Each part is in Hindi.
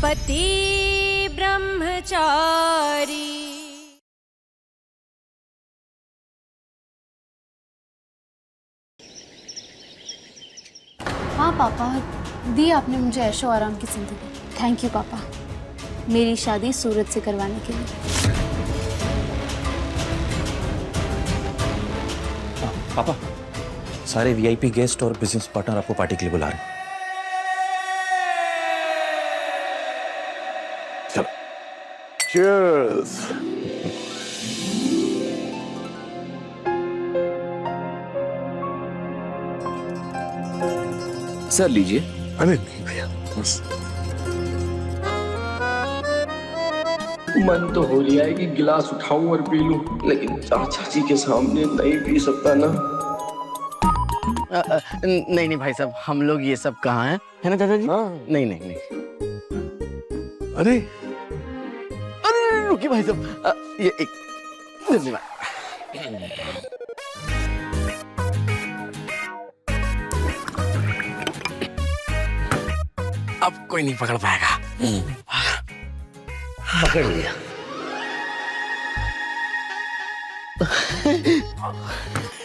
पति ब्रह्मचारी। हाँ पापा, दी आपने मुझे ऐशो आराम की जिंदगी। थैंक यू पापा, मेरी शादी सूरज से करवाने के लिए। पापा, सारे वीआईपी गेस्ट और बिजनेस पार्टनर आपको पार्टी के लिए बुला रहे हैं। चलो। Cheers. सर लीजिए। अरे नहीं भैया, बस। मन तो हो रहा है कि गिलास उठाऊं और पी लूं, लेकिन चाचा जी के सामने नहीं पी सकता ना। नहीं नहीं भाई साहब, हम लोग ये सब कहाँ हैं, है ना चाचा जी? हाँ। नहीं नहीं नहीं। अरे अरे रुकिए भाई साहब, ये एक धन्यवाद। अब कोई नहीं पकड़ पाएगा। पकड़ लिया।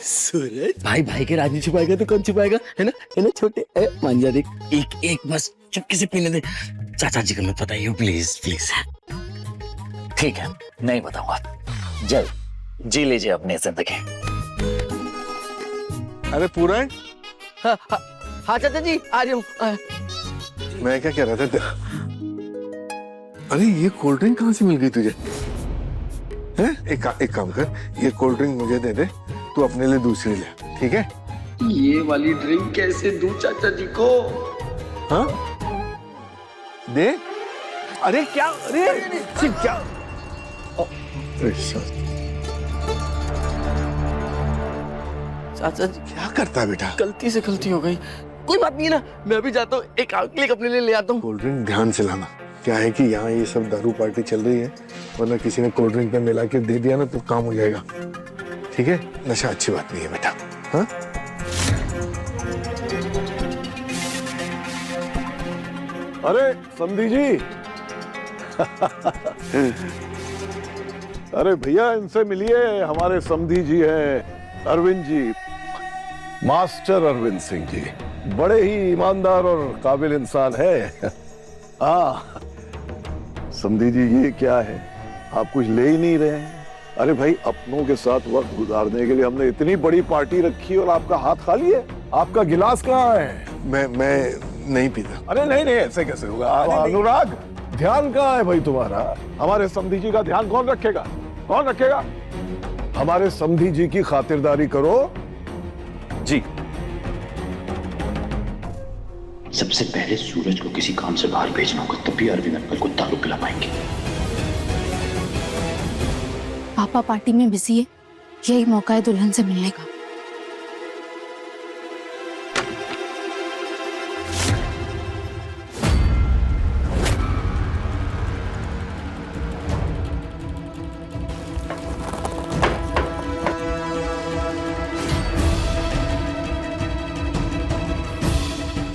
सूरज भाई भाई के राज छुपाएगा तो कौन छुपाएगा, है ना छोटे मांझा देख। एक एक बस चुपके से पीने दे, चाचा जी को मत बताइए प्लीज प्लीज। ठीक है, नहीं बताऊंगा। जल जी लीजिए अपनी जिंदगी। अरे पूरा हाँ चाचा जी आ रही हूँ। मैं क्या कह रहा था, अरे ये कोल्ड ड्रिंक कहाँ से मिल गई तुझे? हैं? एक काम कर, ये कोल्ड ड्रिंक मुझे दे दे, तू अपने लिए दूसरी ले, ठीक है? ये वाली ड्रिंक कैसे दूं चाचा जी को? हाँ दे। अरे क्या, अरे क्या? चाचा जी क्या करता है बेटा? गलती से गलती हो गई, कोई बात नहीं है ना, मैं अभी जाता हूँ, एक आउटलेट अपने लिए ले आता हूँ। कोल्ड ड्रिंक ध्यान से लाना। क्या है कि यहाँ ये सब दारू पार्टी चल रही है, वरना किसी ने कोल्ड ड्रिंक में मिला के दे दिया ना तो काम हो जाएगा, ठीक है? नशा अच्छी बात नहीं है बेटा। हाँ अरे समधी जी। अरे भैया इनसे मिलिए, हमारे समधी जी हैं अरविंद जी, मास्टर अरविंद सिंह जी, बड़े ही ईमानदार और काबिल इंसान है। हाँ समधी जी, ये क्या है, आप कुछ ले ही नहीं रहे हैं? अरे भाई, अपनों के साथ वक्त गुजारने के लिए हमने इतनी बड़ी पार्टी रखी और आपका हाथ खाली है। आपका गिलास कहाँ है? मैं नहीं पीता। अरे नहीं नहीं, ऐसे कैसे होगा? अनुराग, ध्यान कहाँ है भाई तुम्हारा? हमारे समधी जी का ध्यान कौन रखेगा? कौन रखेगा? हमारे समधी जी की खातिरदारी करो। जी। सबसे पहले सूरज को किसी काम से बाहर भेजना होगा, तभी अरविंद अंकल को दारू पिला पाएंगे। पापा पार्टी में बिजी है, यही मौका है दुल्हन से मिलने का।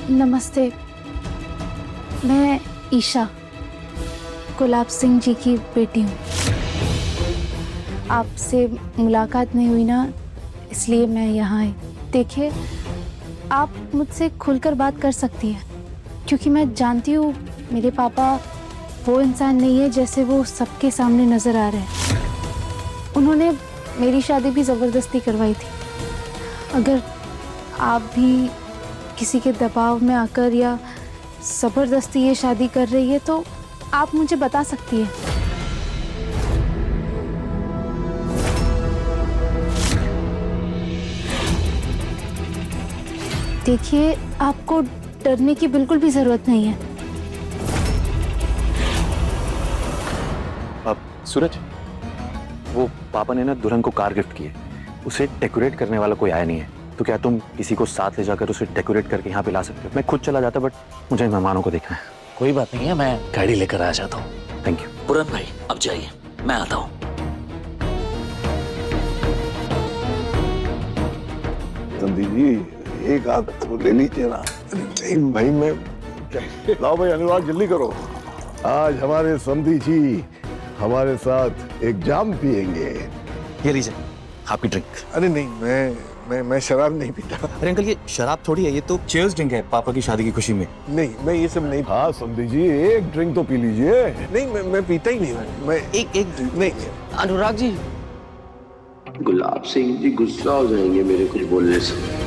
नमस्ते, मैं ईशा, गुलाब सिंह जी की बेटी हूँ। आपसे मुलाकात नहीं हुई ना, इसलिए मैं यहाँ आई। देखिए, आप मुझसे खुलकर बात कर सकती हैं, क्योंकि मैं जानती हूँ मेरे पापा वो इंसान नहीं है जैसे वो सबके सामने नज़र आ रहे हैं। उन्होंने मेरी शादी भी ज़बरदस्ती करवाई थी। अगर आप भी किसी के दबाव में आकर या ज़बरदस्ती ये शादी कर रही है तो आप मुझे बता सकती हैं। देखिए, आपको डरने की बिल्कुल भी जरूरत नहीं है। अब सूरज, वो पापा ने ना दुल्हन को कार गिफ्ट की है, उसे डेकोरेट करने वाला कोई आया नहीं है, तो क्या तुम किसी को साथ ले जाकर उसे डेकोरेट करके यहाँ पे ला सकते हो? मैं खुद चला जाता, बट मुझे मेहमानों को देखना है। कोई बात नहीं है, मैं गाड़ी लेकर आ जाता हूँ। Thank you. पुरन भाई अब जाइए, मैं आता हूँ। समधी जी, एक आध तो ले लीजिए ना। नहीं भाई, मैं लाओ भाई अनुराग, जल्दी करो। आज हमारे समधी जी हमारे साथ एक जाम पिएंगे। ये लीजिए आपकी ड्रिंक। अरे नहीं, मैं शराब नहीं पीता। अरे अंकल ये शराब थोड़ी है, ये तो चीयर्स ड्रिंक है पापा की शादी की खुशी में। नहीं, मैं ये सब नहीं। हाँ समधी जी, एक ड्रिंक तो पी लीजिए। नहीं, मैं पीता ही नहीं। मैं एक नहीं। अनुराग जी, गुलाब सिंह जी गुस्सा हो जाएंगे मेरे कुछ बोलने से।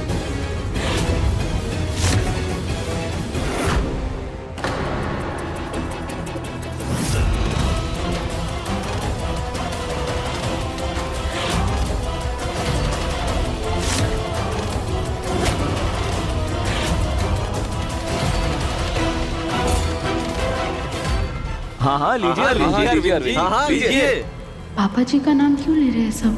हाँ लीजिए। पापा जी का नाम क्यों ले रहे हैं सब?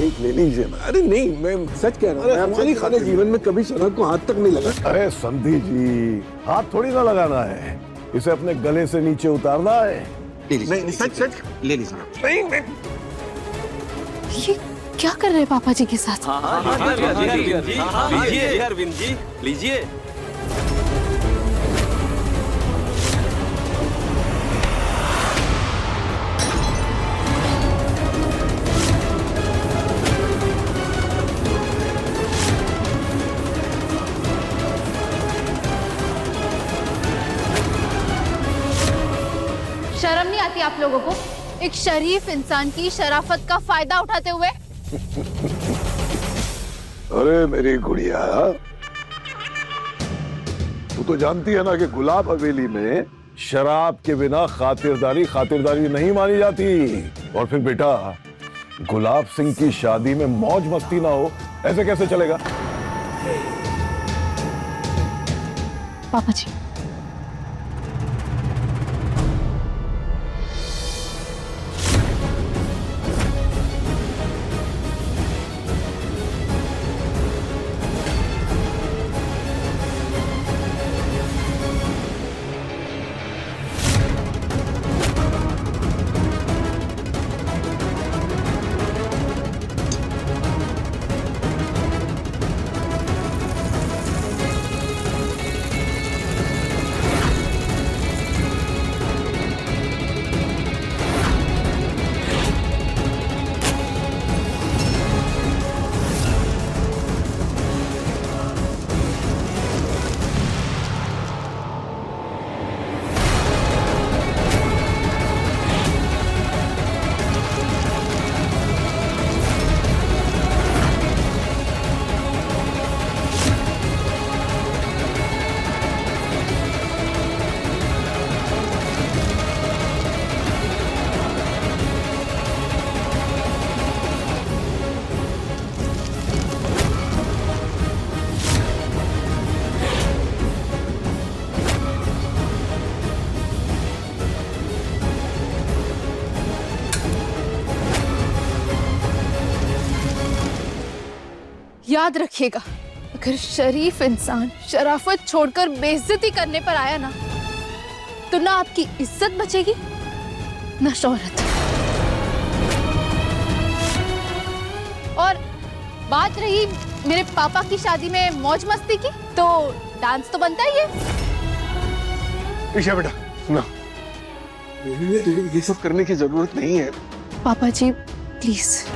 एक ले लीजिए ना। अरे नहीं, मैं सच कह रहा हूँ। हमारी खाने जीवन में कभी शराब को हाथ तक नहीं लगा। अरे समधी जी, हाथ थोड़ी ना लगाना है, इसे अपने गले से नीचे उतारना है। नहीं, सच ले लीजिए। नहीं। ये क्या कर रहे हैं पापा जी के साथ? अरविंद जी लीजिए। शर्म नहीं आती आप लोगों को? एक शरीफ इंसान की शराफत का फायदा उठाते हुए। अरे मेरी गुड़िया, तू तो जानती है ना कि गुलाब हवेली में शराब के बिना खातिरदारी नहीं मानी जाती। और फिर बेटा, गुलाब सिंह की शादी में मौज मस्ती ना हो, ऐसे कैसे चलेगा? पापा जी, याद रखिएगा, अगर शरीफ इंसान शराफत छोड़कर बेइज्जती करने पर आया ना, तो ना आपकी इज्जत बचेगी ना शोहरत। और बात रही मेरे पापा की शादी में मौज मस्ती की, तो डांस तो बनता ही है। ईशा बेटा ना, तुझे ये सब करने की जरूरत नहीं है। पापा जी प्लीज।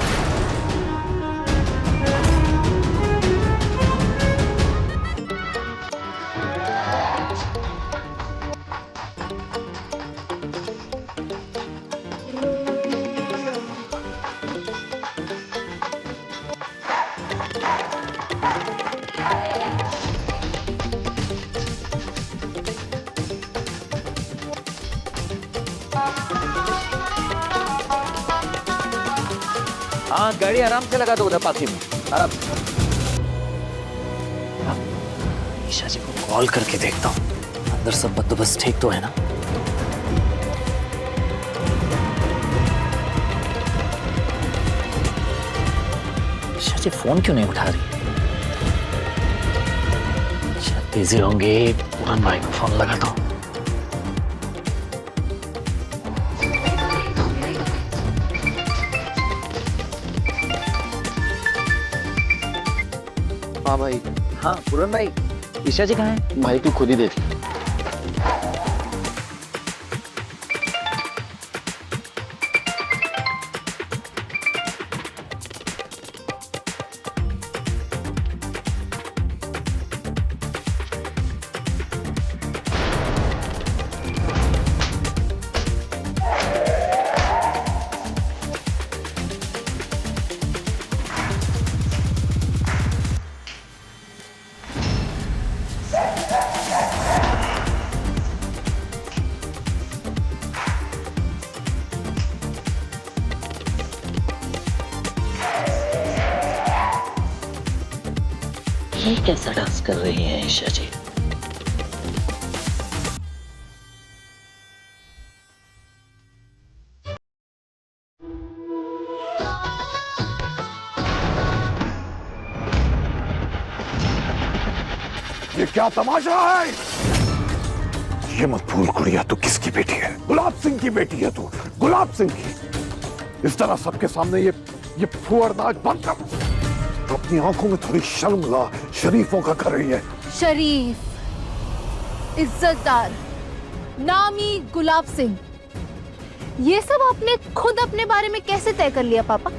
हाँ, गाड़ी आराम से लगा दो उधर पाथी में, आराम से। ईशा जी को कॉल करके देखता हूँ, अंदर सब बंदोबस्त ठीक तो है ना? ईशा जी फोन क्यों नहीं उठा रही? शायद बिजी होंगे, पूरन भाई को फोन लगाता हूँ। हाँ भाई। हाँ पूरन भाई, ईशा जी कहाँ है? भाई तू खुद ही देख। ये कैसा डांस कर रही हैं ईशा जी? ये क्या तमाशा है? ये मत भूल गुड़िया, तू किसकी बेटी है? गुलाब सिंह की बेटी है तू, गुलाब सिंह की। इस तरह सबके सामने ये फुअर नाच बंद कर। तो अपनी आंखों में थोड़ी शर्म ला, शरीफों का कर रही है। शरीफ, इज्जतदार, नामी गुलाब सिंह, ये सब आपने खुद अपने बारे में कैसे तय कर लिया पापा?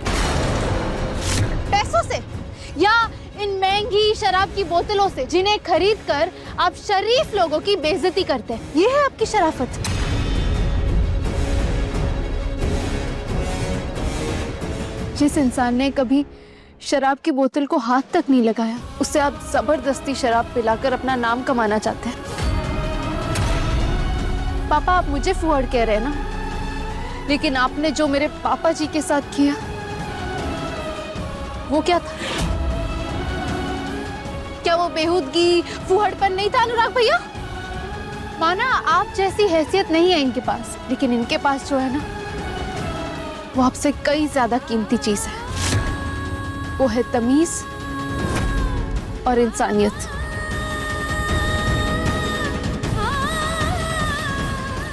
पैसों से या इन महंगी शराब की बोतलों से जिन्हें खरीद कर आप शरीफ लोगों की बेइज्जती करते हैं? ये है आपकी शराफत? जिस इंसान ने कभी शराब की बोतल को हाथ तक नहीं लगाया, उससे आप जबरदस्ती शराब पिलाकर अपना नाम कमाना चाहते हैं। पापा, आप मुझे फुहड़ कह रहे हैं ना, लेकिन आपने जो मेरे पापा जी के साथ किया वो क्या था? क्या वो बेहूदगी, फुहड़पन नहीं था अनुराग भैया? माना आप जैसी हैसियत नहीं है इनके पास, लेकिन इनके पास जो है ना, वो आपसे कई ज्यादा कीमती चीज है। वो है तमीज और इंसानियत।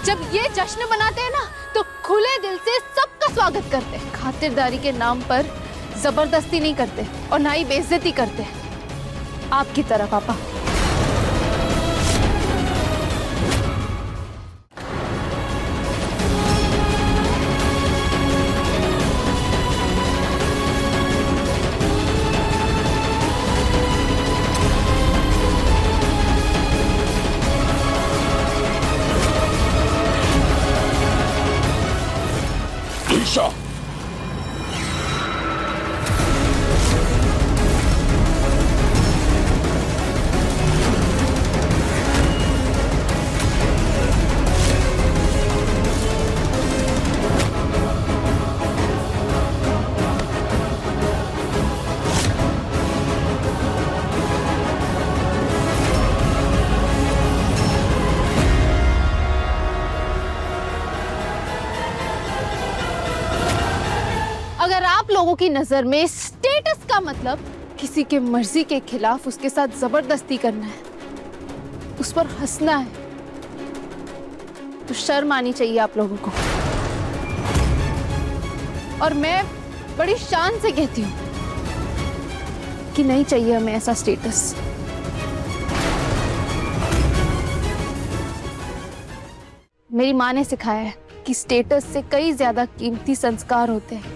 जब ये जश्न मनाते हैं ना, तो खुले दिल से सबका स्वागत करते हैं। खातिरदारी के नाम पर जबरदस्ती नहीं करते और ना ही बेइज्जती करते, आपकी तरह पापा। ईशा, अगर आप लोगों की नजर में स्टेटस का मतलब किसी के मर्जी के खिलाफ उसके साथ जबरदस्ती करना है, उस पर हंसना है, तो शर्म आनी चाहिए आप लोगों को। और मैं बड़ी शान से कहती हूँ कि नहीं चाहिए हमें ऐसा स्टेटस। मेरी माँ ने सिखाया है कि स्टेटस से कई ज्यादा कीमती संस्कार होते हैं,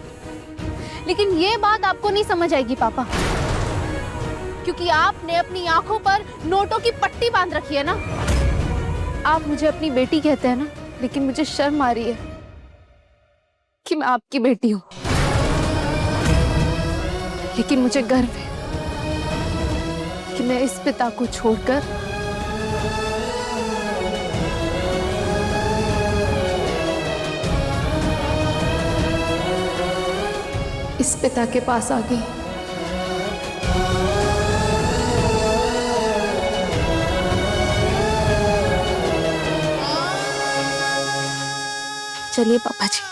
लेकिन ये बात आपको नहीं समझ आएगी पापा, क्योंकि आपने अपनी आंखों पर नोटों की पट्टी बांध रखी है ना। आप मुझे अपनी बेटी कहते हैं ना, लेकिन मुझे शर्म आ रही है कि मैं आपकी बेटी हूं। लेकिन मुझे गर्व है कि मैं इस पिता को छोड़कर इस पिता के पास आ गई। चलिए पापा जी।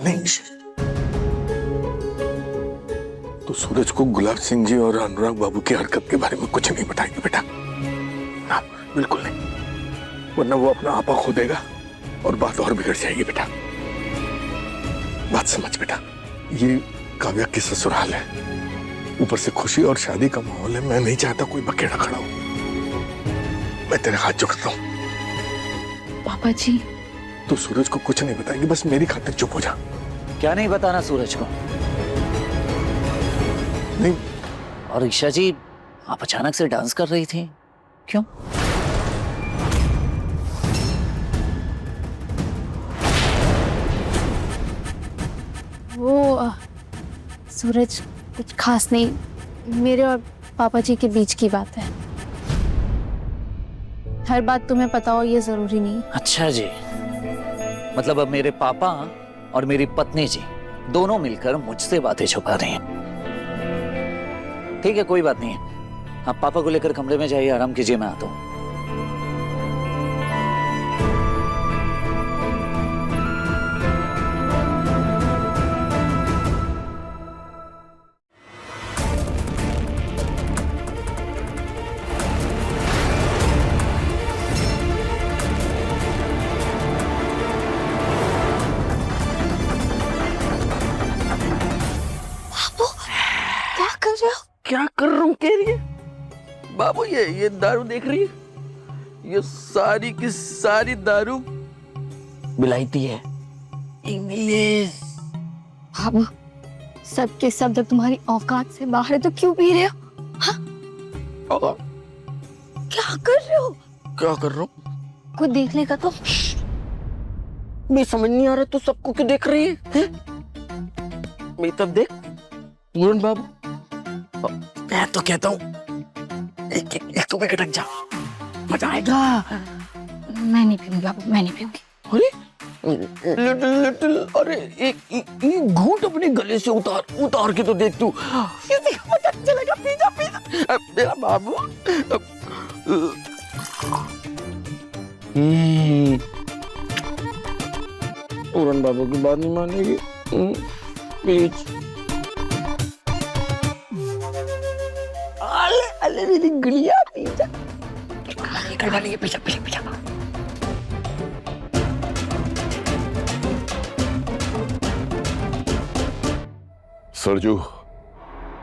नहीं, तो सूरज को गुलाब सिंह जी और अनुराग बाबू की हरकत के बारे में कुछ नहीं बताएगी बेटा। ना, बिल्कुल नहीं, वरना वो अपना आपा खो देगा और बात और बिगड़ जाएगी बेटा। बात समझ बेटा, ये काव्या की ससुराल है, ऊपर से खुशी और शादी का माहौल है। मैं नहीं चाहता कोई बखेड़ा खड़ा हो। मैं तेरे हाथ जोड़ता हूँ। पापा जी, तो सूरज को कुछ नहीं बताएंगे, बस मेरी खातिर चुप हो जा। क्या नहीं बताना सूरज को? नहीं, और ईशा जी, आप अचानक से डांस कर रही थी, क्यों? वो सूरज, कुछ खास नहीं, मेरे और पापा जी के बीच की बात है। हर बात तुम्हें पता हो ये जरूरी नहीं। अच्छा जी, मतलब अब मेरे पापा और मेरी पत्नी जी दोनों मिलकर मुझसे बातें छुपा रही हैं। ठीक है, कोई बात नहीं है, आप पापा को लेकर कमरे में जाइए, आराम कीजिए, मैं आता हूँ। क्या कर रहे हो? क्या कर रहा हूँ कह रही है बाबू? ये दारू देख रही है? ये सारी की सारी दारू बिलायती है, इंग्लिश। बाबू, सब के सब जब तुम्हारी औकात से बाहर है तो क्यों पी रहे हो? और क्या कर रहे हो? क्या कर रहा हूँ? कोई देख लेगा तो? मैं समझ नहीं आ रहा, तू सबको क्यों देख रही है? मैं तब देख पूरन बाबू, मैं तो कहता हूँ एक तो मैं कटक जा, मजा आएगा। मैं नहीं पीऊंगी बाबू, मैं नहीं पीऊंगी। अरे लिटिल, अरे एक घूंट अपने गले से उतार के तो देख तू, ये देख मजा चलेगा। पी जा मेरा बाबू। पूरन बाबू की बात नहीं मानेगी। प्लीज। अले मेरी गुड़िया, पी जा। करवा लेंगे, पी जा पी जा पी जा। सरजू,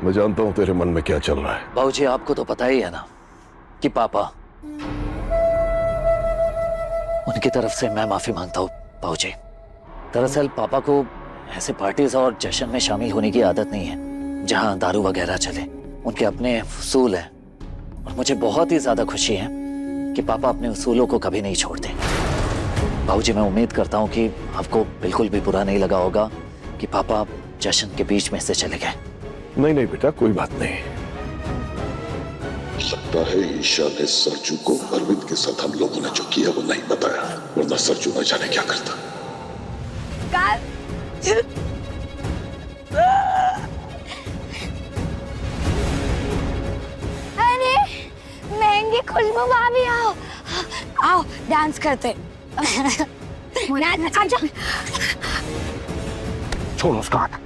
मैं जानता हूं तेरे मन में क्या चल रहा है। बाबूजी, आपको तो पता ही है ना कि पापा, उनकी तरफ से मैं माफी मांगता हूँ बाबूजी। दरअसल पापा को ऐसे पार्टीज और जश्न में शामिल होने की आदत नहीं है जहां दारू वगैरह चले। उनके अपने उसूल हैं और मुझे बहुत ही ज्यादा खुशी है कि पापा अपने उसूलों को कभी नहीं छोड़ते। बाबूजी, मैं उम्मीद करता हूँ कि आपको बिल्कुल भी बुरा नहीं लगा होगा कि पापा जश्न के बीच में से चले गए। नहीं नहीं बेटा, कोई बात नहीं। लगता है ईशा ने सरजू को अरविंद के साथ हम लोगों ने जो किया वो नहीं बताया, वरना सरजू न जाने क्या करता। अरे महंगी खुशबू भाभी, आओ आओ डांस करते। आजा। छोड़ो उसका हाथ,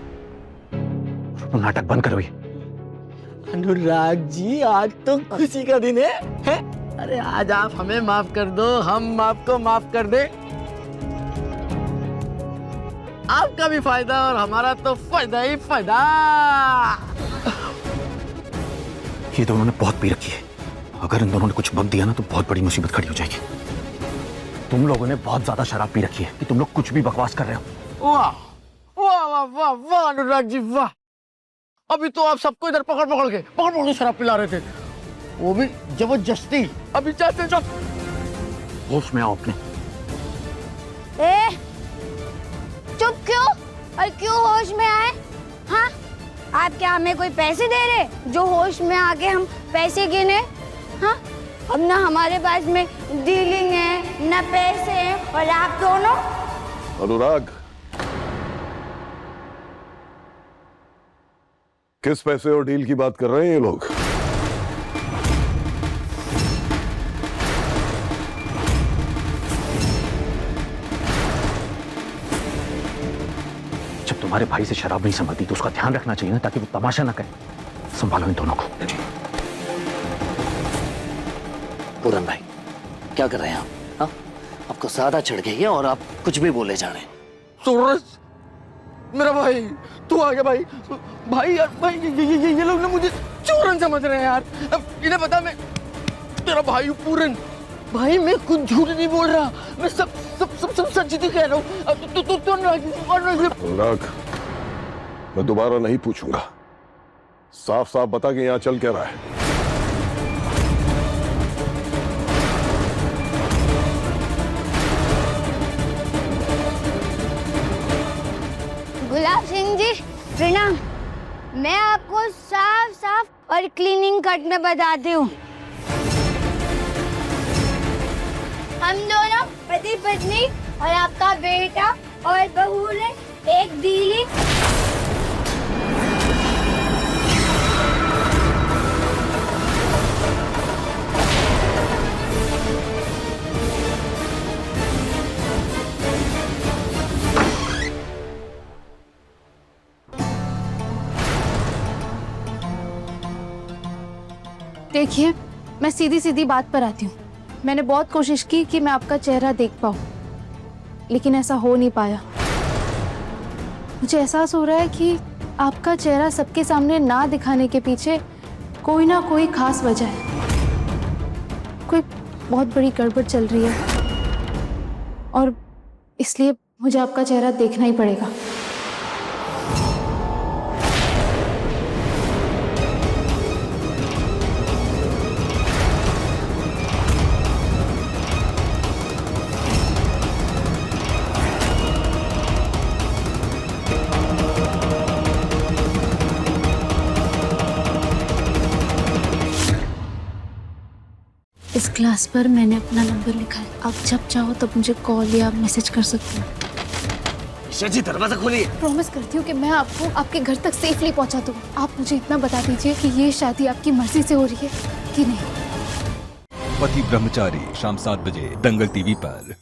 नाटक बंद करो। ये अनुराग जी, आज तो खुशी का दिन है? अरे आज आप हमें माफ कर दो, हम आपको माफ कर दे। आपका भी फायदा और हमारा तो फायदा ही फायदा। ये दोनों ने बहुत पी रखी है। अगर इन दोनों ने कुछ बक दिया ना तो बहुत बड़ी मुसीबत खड़ी हो जाएगी। तुम लोगों ने बहुत ज्यादा शराब पी रखी है कि तुम लोग कुछ भी बकवास कर रहे हो। वाह वाह वाह वाह वाह अनुराग जी, वाह। अभी तो आप सबको इधर पकड़ के शराब पिला रहे थे, वो भी जबरदस्ती। अभी चाहते चल, होश में आओ अपने। ए, चुप क्यों? और क्यों होश में आए? हाँ, आप क्या हमें कोई पैसे दे रहे जो होश में आके हम पैसे गिने? हाँ, अब ना हमारे पास में डीलिंग है ना पैसे हैं, और आप दोनों। अनुराग, किस पैसे और डील की बात कर रहे हैं ये लोग? तुम्हारे भाई से शराब नहीं संभलती तो उसका ध्यान रखना चाहिए ना, ताकि वो तमाशा ना करे। संभालो इन दोनों को। पूरन भाई क्या कर रहे हैं आप? हाँ, आपको ज्यादा चढ़ गई है और आप कुछ भी बोले जा रहे हैं। सूरज मेरा भाई, तू आ गया भाई। भाई यार भाई, ये लोग ना मुझे चोरन समझ रहे हैं यार। अब इन्हें पता मैं तेरा भाई हूँ पूरन। भाई मैं कुछ झूठ नहीं बोल रहा, मैं सब सब सब सब सच ही कह रहा हूँ। अब तू अनुराग, मैं दोबारा नहीं पूछूंगा, साफ साफ बता कि यहाँ चल क्या रहा है। गुलाब सिंह जी प्रणाम। मैं आपको साफ साफ और क्लीनिंग कट में बताती हूँ। हम दोनों पति पत्नी और आपका बेटा और बहू ने एक डीलिंग। देखिए, मैं सीधी सीधी बात पर आती हूँ। मैंने बहुत कोशिश की कि मैं आपका चेहरा देख पाऊँ, लेकिन ऐसा हो नहीं पाया। मुझे एहसास हो रहा है कि आपका चेहरा सबके सामने ना दिखाने के पीछे कोई ना कोई खास वजह है। कोई बहुत बड़ी गड़बड़ चल रही है और इसलिए मुझे आपका चेहरा देखना ही पड़ेगा। इस ग्लास पर मैंने अपना नंबर लिखा है। आप जब चाहो तब मुझे कॉल या मैसेज कर सकते हो। ईशा जी दरवाजा खोलिए। प्रॉमिस करती हूँ कि मैं आपको आपके घर तक सेफली पहुँचा दूँ। आप मुझे इतना बता दीजिए कि ये शादी आपकी मर्जी से हो रही है कि नहीं। पति ब्रह्मचारी शाम 7 बजे दंगल टीवी पर।